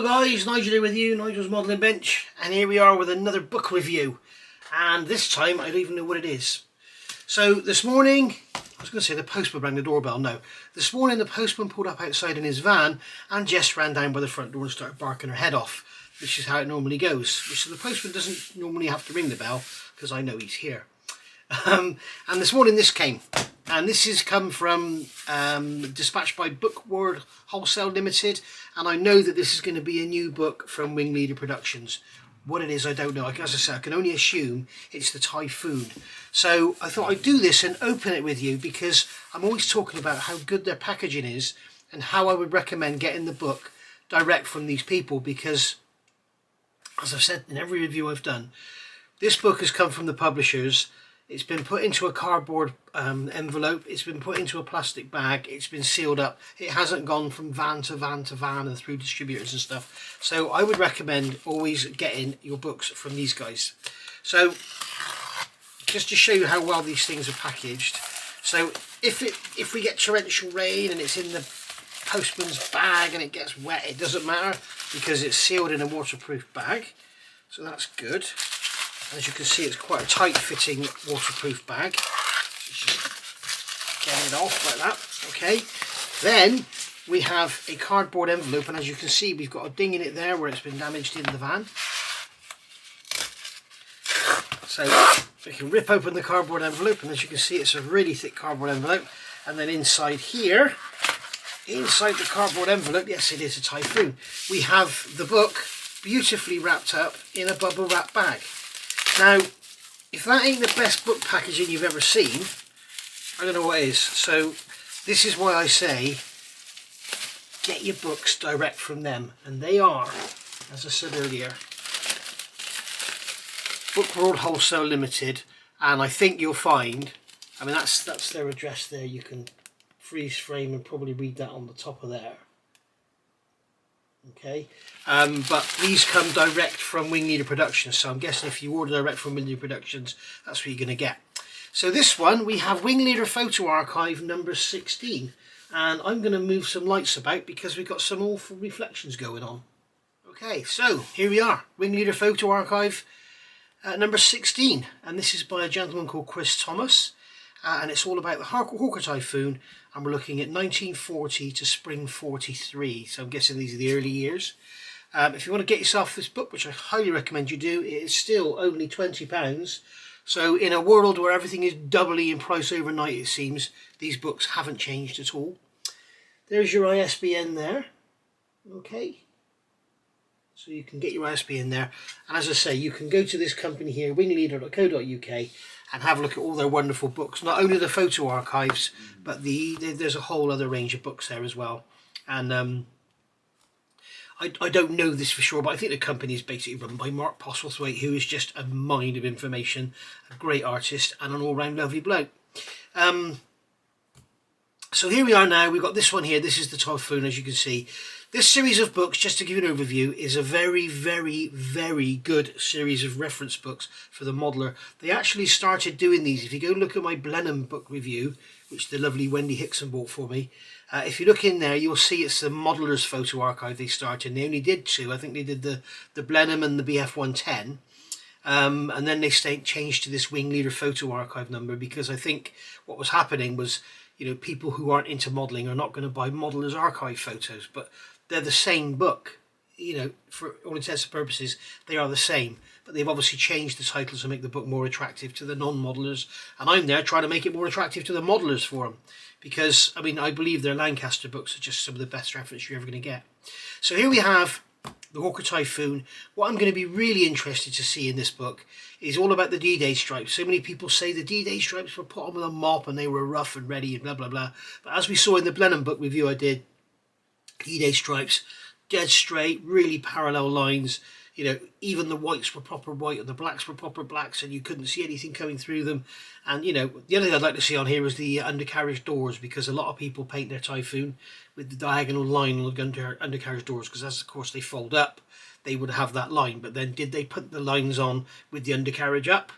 Hello guys, Nigel here with you, Nigel's Modelling Bench, and here we are with another book review, and this time I don't even know what it is. So this morning, I was going to say the postman rang the doorbell, no. This morning the postman pulled up outside in his van and Jess ran down by the front door and started barking her head off, which is how it normally goes. So the postman doesn't normally have to ring the bell because I know he's here. And this morning this came, and this has come from dispatched by Book World Wholesale Limited, and I know that this is going to be a new book from Wingleader Productions. What it is I don't know. As I said, I can only assume it's the Typhoon. So I thought I'd do this and open it with you because I'm always talking about how good their packaging is and how I would recommend getting the book direct from these people, because as I've said in every review I've done, this book has come from the publishers. It's been put into a cardboard envelope, it's been put into a plastic bag, it's been sealed up. It hasn't gone from van to van to van and through distributors and stuff. So I would recommend always getting your books from these guys. So just to show you how well these things are packaged. So if we get torrential rain and it's in the postman's bag and it gets wet, it doesn't matter because it's sealed in a waterproof bag. So that's good. As you can see, it's quite a tight fitting waterproof bag. Just get it off like that. Okay. Then we have a cardboard envelope, and as you can see, we've got a ding in it there where it's been damaged in the van. So we can rip open the cardboard envelope, and as you can see, it's a really thick cardboard envelope. And then inside here, inside the cardboard envelope, yes, it is a Typhoon. We have the book beautifully wrapped up in a bubble wrap bag. Now, if that ain't the best book packaging you've ever seen, I don't know what is. So this is why I say get your books direct from them, and they are, as I said earlier, Book World Wholesale Limited. And I think you'll find, I mean that's their address there. You can freeze frame and probably read that on the top of there. Okay, but these come direct from Wingleader Productions, so I'm guessing if you order direct from Wingleader Productions, that's what you're going to get. So this one, we have Wingleader Photo Archive number 16, and I'm going to move some lights about because we've got some awful reflections going on. Okay, so here we are, Wingleader Photo Archive number 16, and this is by a gentleman called Chris Thomas, and it's all about the Hawker Typhoon, and we're looking at 1940 to spring 43, so I'm guessing these are the early years. If you want to get yourself this book, which I highly recommend you do, it is still only £20. So in a world where everything is doubling in price overnight, it seems, these books haven't changed at all. There's your ISBN there. Okay. So you can get your ISBN there. And as I say, you can go to this company here, wingleader.co.uk, and have a look at all their wonderful books. Not only the photo archives, but there's a whole other range of books there as well. And I don't know this for sure, but I think the company is basically run by Mark Postlethwaite, who is just a mine of information, a great artist, and an all-round lovely bloke. So here we are now. We've got this one here. This is the Typhoon, as you can see. This series of books, just to give you an overview, is a very, very, very good series of reference books for the modeller. They actually started doing these. If you go look at my Blenheim book review, which the lovely Wendy Hickson bought for me, if you look in there, you'll see it's the Modeller's Photo Archive they started. They only did two. I think they did the Blenheim and the BF 110. And then they changed to this Wingleader Photo Archive number, because I think what was happening was, you know, people who aren't into modelling are not going to buy Modeller's Archive photos, but they're the same book, you know, for all intents and purposes, they are the same. But they've obviously changed the titles to make the book more attractive to the non-modelers. And I'm there trying to make it more attractive to the modelers for them. Because, I mean, I believe their Lancaster books are just some of the best reference you're ever going to get. So here we have the Hawker Typhoon. What I'm going to be really interested to see in this book is all about the D-Day stripes. So many people say the D-Day stripes were put on with a mop and they were rough and ready and blah, blah, blah. But as we saw in the Blenheim book review I did, D-Day stripes, dead straight, really parallel lines. You know, even the whites were proper white and the blacks were proper blacks, and you couldn't see anything coming through them. And, you know, the other thing I'd like to see on here is the undercarriage doors, because a lot of people paint their Typhoon with the diagonal line on the undercarriage doors, because as, of course, they fold up, they would have that line. But then did they put the lines on with the undercarriage up,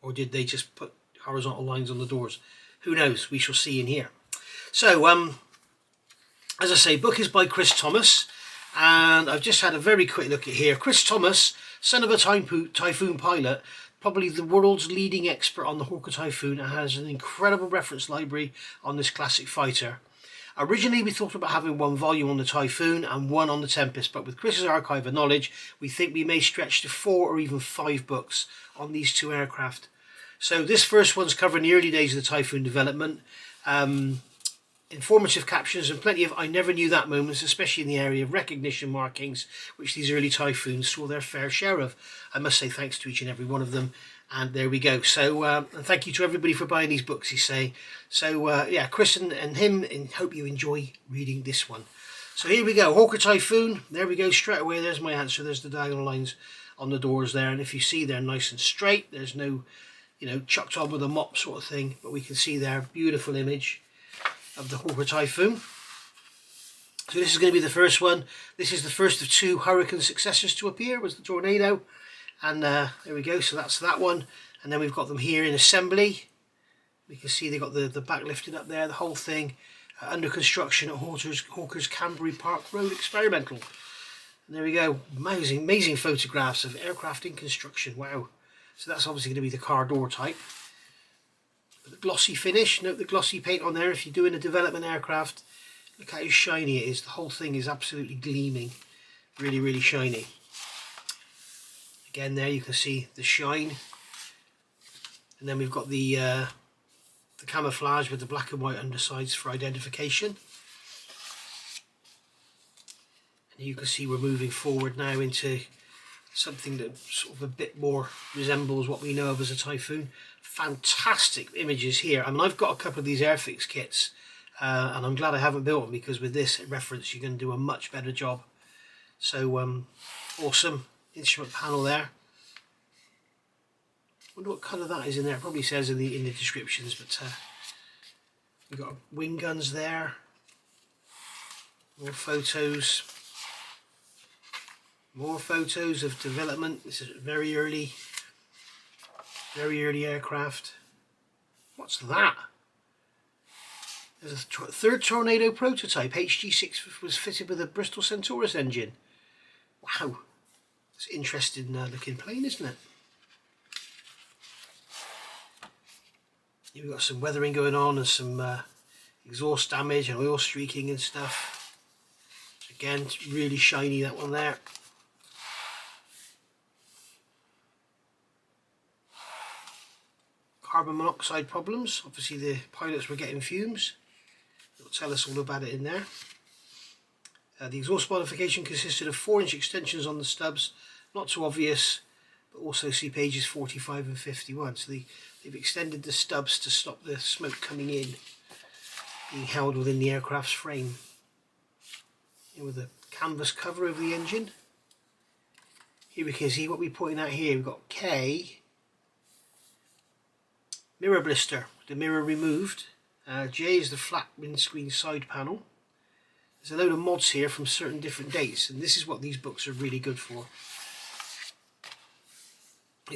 or did they just put horizontal lines on the doors? Who knows? We shall see in here. So, as I say, book is by Chris Thomas. And I've just had a very quick look at here. Chris Thomas, son of a Typhoon pilot, probably the world's leading expert on the Hawker Typhoon, and has an incredible reference library on this classic fighter. Originally we thought about having one volume on the Typhoon and one on the Tempest, but with Chris's archive of knowledge we think we may stretch to 4 or even 5 books on these two aircraft. So this first one's covering the early days of the Typhoon development. Informative captions and plenty of I never knew that moments, especially in the area of recognition markings, which these early Typhoons saw their fair share of. I must say thanks to each and every one of them. And there we go. So and thank you to everybody for buying these books, he's saying. So yeah, Chris and him, and hope you enjoy reading this one. So here we go, Hawker Typhoon. There we go, straight away. There's my answer. There's the diagonal lines on the doors there, and if you see they're nice and straight. There's no, you know, chucked on with a mop sort of thing, but we can see there, beautiful image of the Hawker Typhoon. So this is going to be the first one. This is the first of 2 Hurricane successors to appear, was the Tornado. And there we go, so that's that one. And then we've got them here in assembly. We can see they've got the back lifted up there, the whole thing under construction at Hawker's Canbury Park Road Experimental. And there we go, amazing photographs of aircraft in construction, wow. So that's obviously going to be the car door type. The glossy finish, note the glossy paint on there. If you're doing a development aircraft, look how shiny it is. The whole thing is absolutely gleaming, really shiny. Again there you can see the shine, and then we've got the camouflage with the black and white undersides for identification. And you can see we're moving forward now into something that sort of a bit more resembles what we know of as a Typhoon. Fantastic images here. I mean, I've got a couple of these Airfix kits, and I'm glad I haven't built them, because with this reference you're going to do a much better job. So awesome instrument panel there. Wonder what colour that is in there. It probably says in the descriptions, but we've got wing guns there. More photos. More photos of development. This is very early aircraft. What's that? There's a third Tornado prototype. HG6 was fitted with a Bristol Centaurus engine. Wow, it's an interesting looking plane, isn't it? Here we've got some weathering going on and some exhaust damage and oil streaking and stuff. Again, it's really shiny, that one there. Carbon monoxide problems. Obviously the pilots were getting fumes. It'll tell us all about it in there. The exhaust modification consisted of 4-inch extensions on the stubs, not too obvious, but also see pages 45 and 51. So they've extended the stubs to stop the smoke coming in, being held within the aircraft's frame. Here with a canvas cover over the engine. Here we can see what we're pointing out here. We've got K. Mirror blister, the mirror removed. J is the flat windscreen side panel. There's a load of mods here from certain different dates, and this is what these books are really good for.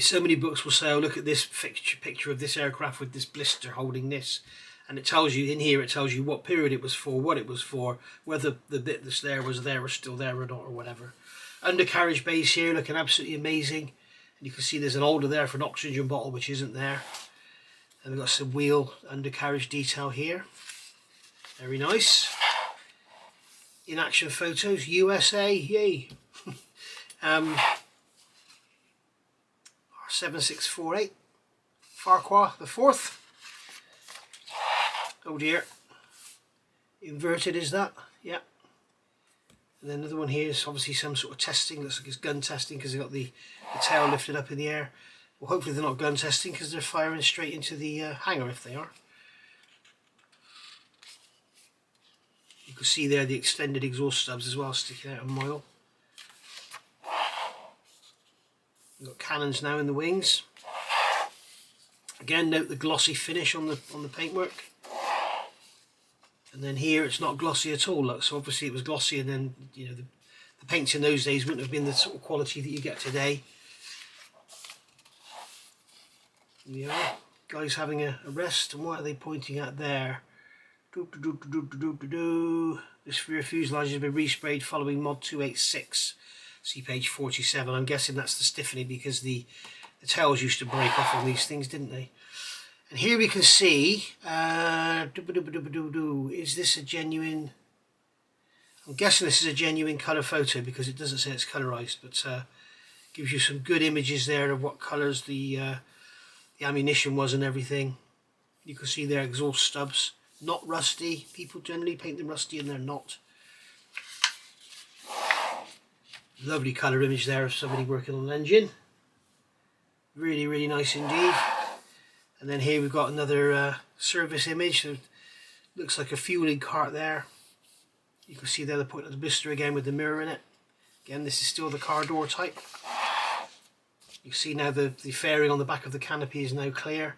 So many books will say, oh, look at this picture of this aircraft with this blister holding this, and it tells you in here, it tells you what period it was for, what it was for, whether the bit that's there was there or still there or not, or whatever. Undercarriage bays here looking absolutely amazing, and you can see there's an holder there for an oxygen bottle which isn't there. And we've got some wheel undercarriage detail here, very nice. In action photos, USA, yay. R7648, Farquhar the 4th. Oh dear, inverted is that? Yeah. And then another one here is obviously some sort of testing. Looks like it's gun testing because they've got the tail lifted up in the air. Well, hopefully they're not gun testing because they're firing straight into the hangar if they are. You can see there the extended exhaust stubs as well sticking out a mile. We've got cannons now in the wings. Again, note the glossy finish on the paintwork. And then here it's not glossy at all. Look, so obviously it was glossy, and then you know the paints in those days wouldn't have been the sort of quality that you get today. Yeah, guys having a rest, and what are they pointing at there? This rear fuselage has been resprayed following mod 286. See page 47. I'm guessing that's the stiffening because the tails used to break off on these things, didn't they? And here we can see, is this a genuine, I'm guessing this is a genuine colour photo because it doesn't say it's colourised, but gives you some good images there of what colours the ammunition was and everything. You can see their exhaust stubs, not rusty. People generally paint them rusty and they're not. Lovely colour image there of somebody working on an engine. Really, really nice indeed. And then here we've got another service image. So looks like a fueling cart there. You can see there the point of the blister again with the mirror in it. Again, this is still the car door type. You see now the fairing on the back of the canopy is now clear.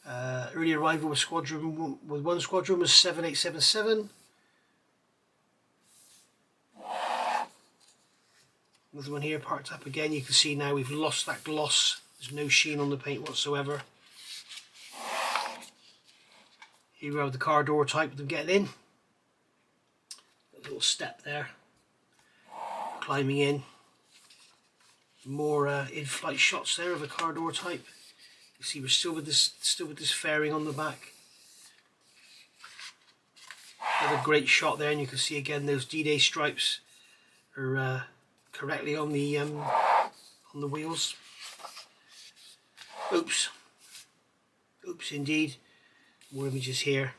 Early arrival with one squadron was 7877. Another one here parked up again. You can see now we've lost that gloss. There's no sheen on the paint whatsoever. Here we have the car door type with them getting in. A little step there. Climbing in. More in-flight shots there of a car door type. You see we're still with this fairing on the back. Another great shot there, and you can see again those D-Day stripes are correctly on the wheels. Oops indeed. More images here.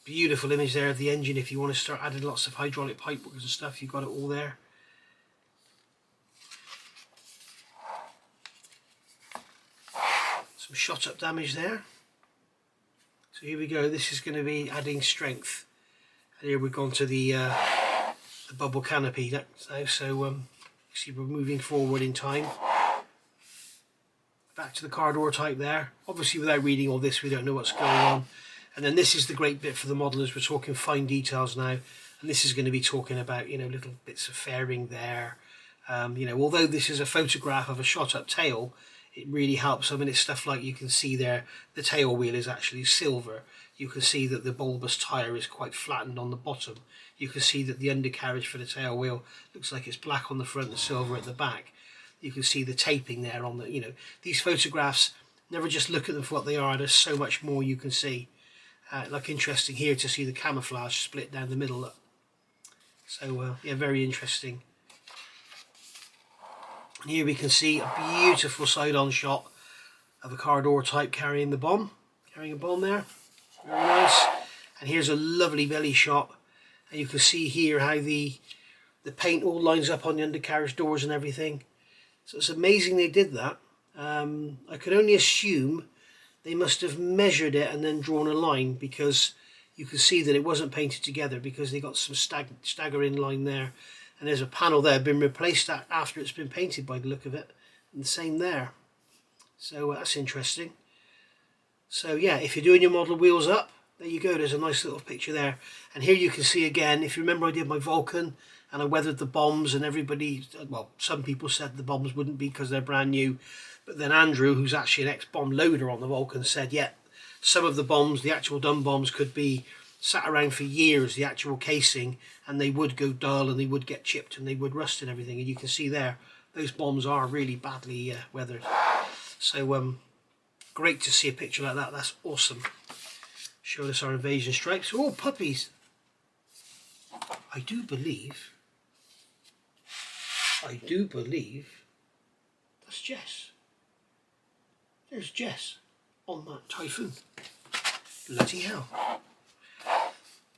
Beautiful image there of the engine. If you want to start adding lots of hydraulic pipework and stuff, you've got it all there. Some shot up damage there. So here we go. This is going to be adding strength. And here we've gone to the bubble canopy now. So see we're moving forward in time. Back to the car door type there. Obviously without reading all this we don't know what's going on. And then this is the great bit for the modelers. We're talking fine details now. And this is going to be talking about, you know, little bits of fairing there. You know, although this is a photograph of a shot up tail, it really helps. I mean, it's stuff like you can see there, the tail wheel is actually silver. You can see that the bulbous tyre is quite flattened on the bottom. You can see that the undercarriage for the tail wheel looks like it's black on the front and silver at the back. You can see the taping there on the, you know, these photographs, never just look at them for what they are. There's so much more you can see. Like interesting here to see the camouflage split down the middle. So yeah, very interesting. And here we can see a beautiful side-on shot of a car door type carrying a bomb there. Very nice. And here's a lovely belly shot, and you can see here how the paint all lines up on the undercarriage doors and everything. So it's amazing they did that. I could only assume they must have measured it and then drawn a line, because you can see that it wasn't painted together because they got some staggering line there. And there's a panel there been replaced after it's been painted by the look of it. And the same there. So that's interesting. So yeah, if you're doing your model wheels up, there you go, there's a nice little picture there. And here you can see again, if you remember I did my Vulcan and I weathered the bombs, and everybody, well, some people said the bombs wouldn't be because they're brand new. But then Andrew, who's actually an ex-bomb loader on the Vulcan, said, yeah, some of the bombs, the actual dumb bombs, could be sat around for years, the actual casing, and they would go dull and they would get chipped and they would rust and everything. And you can see there, those bombs are really badly weathered. So great to see a picture like that. That's awesome. Showing us our invasion stripes. Oh, puppies. I do believe that's Jess. There's Jess on that Typhoon. Bloody hell.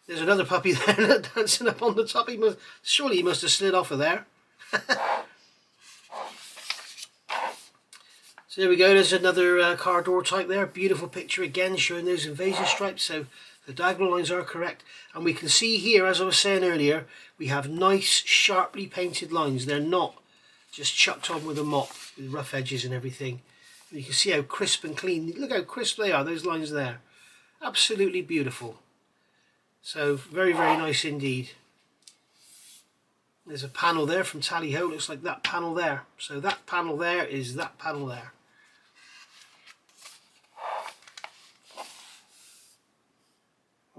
There's another puppy there dancing up on the top. Surely he must have slid off of there. So there we go, there's another car door type there. Beautiful picture again, showing those invasion stripes. So the diagonal lines are correct. And we can see here, as I was saying earlier, we have nice, sharply painted lines. They're not just chucked on with a mop, with rough edges and everything. And you can see how crisp and clean. Look how crisp they are, those lines there. Absolutely beautiful. So very, very nice indeed. There's a panel there from Tally Ho. Looks like that panel there. So that panel there is that panel there.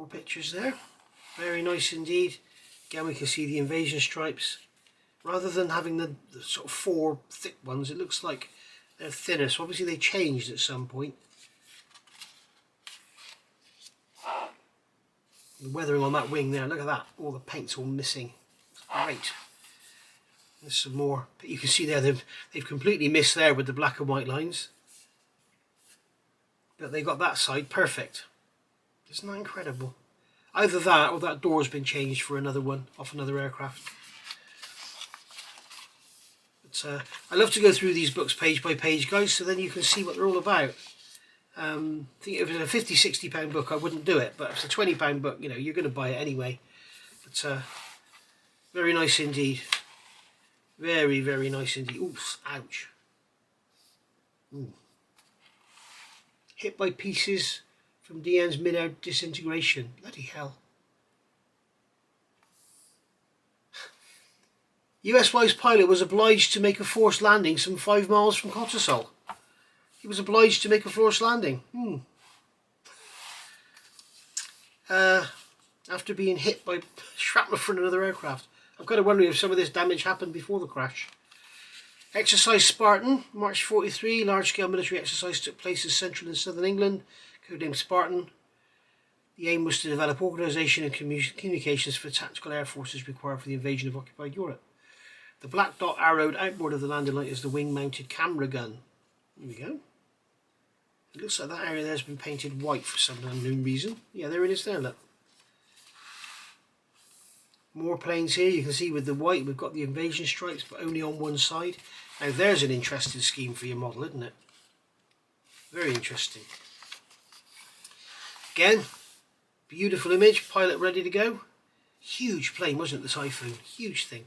More pictures there. Very nice indeed. Again, we can see the invasion stripes. Rather than having the sort of 4 thick ones, it looks like they're thinner. So obviously they changed at some point. The weathering on that wing there, look at that. All the paint's all missing. It's great. There's some more. But you can see there they've completely missed there with the black and white lines. But they got that side perfect. Isn't that incredible? Either that or that door's been changed for another one off another aircraft. But I love to go through these books page by page, guys, so then you can see what they're all about. I think if it was a £50–60 book I wouldn't do it, but if it's a £20 book, you know, you're going to buy it anyway. But very nice indeed. Very, very nice indeed. Oops, ouch. Ooh. Hit by pieces from DN's mid-air disintegration. Bloody hell. US-wise pilot was obliged to make a forced landing some 5 miles from Cottesol. He was obliged to make a forced landing. After being hit by shrapnel from another aircraft. I'm kind of wondering if some of this damage happened before the crash. Exercise Spartan, March 43. Large-scale military exercise took place in central and southern England, codenamed Spartan. The aim was to develop organisation and communications for tactical air forces required for the invasion of occupied Europe. The black dot arrowed outboard of the landing light is the wing-mounted camera gun. There we go. It looks like that area there has been painted white for some unknown reason. Yeah, there it is there, look. More planes here. You can see with the white we've got the invasion stripes, but only on one side. Now there's an interesting scheme for your model, isn't it? Very interesting. Again, beautiful image, pilot ready to go. Huge plane, wasn't it, the Typhoon? Huge thing.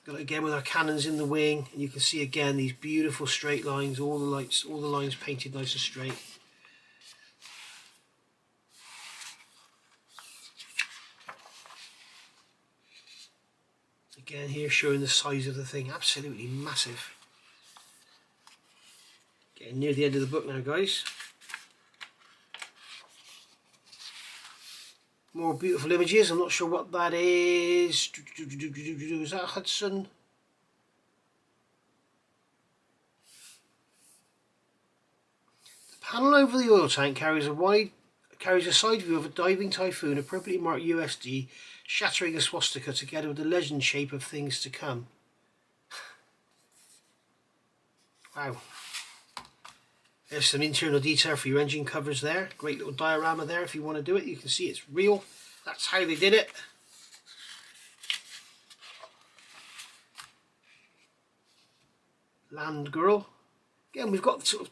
Got it again with our cannons in the wing, and you can see again these beautiful straight lines, all the lights, all the lines painted nice and straight. Again here showing the size of the thing, absolutely massive. Getting near the end of the book now, guys. More beautiful images. I'm not sure what that is. Is that Hudson? The panel over the oil tank carries a side view of a diving Typhoon, appropriately marked USD, shattering a swastika together with the legend shape of things to come. Wow. There's some internal detail for your engine covers there. Great little diorama there if you want to do it. You can see it's real. That's how they did it. Land Girl. Again, we've got sort of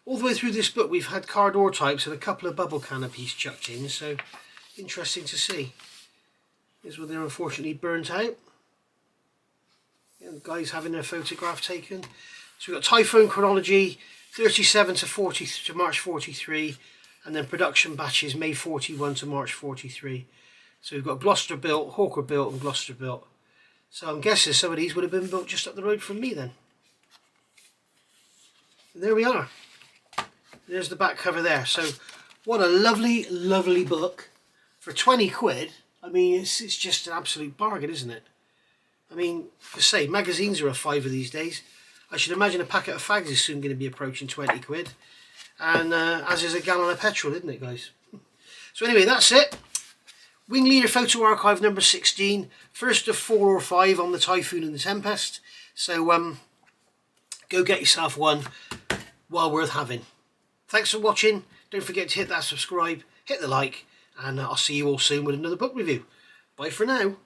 all the way through this book we've had car door types and a couple of bubble canopies chucked in, so interesting to see. Here's where they're unfortunately burnt out. And the guys having their photograph taken. So we've got Typhoon chronology 37 to March 43, and then production batches May 41 to March 43. So we've got Gloucester built, Hawker built and Gloucester built. So I'm guessing some of these would have been built just up the road from me then. And there we are. There's the back cover there. So what a lovely, lovely book for 20 quid. I mean, it's just an absolute bargain, isn't it? I mean, to say, magazines are a fiver these days. I should imagine a packet of fags is soon going to be approaching 20 quid. And as is a gallon of petrol, isn't it, guys? So anyway, that's it. Wingleader Photo Archive number 16. First of 4 or 5 on the Typhoon and the Tempest. So go get yourself one. Well worth having. Thanks for watching. Don't forget to hit that subscribe, hit the like, and I'll see you all soon with another book review. Bye for now.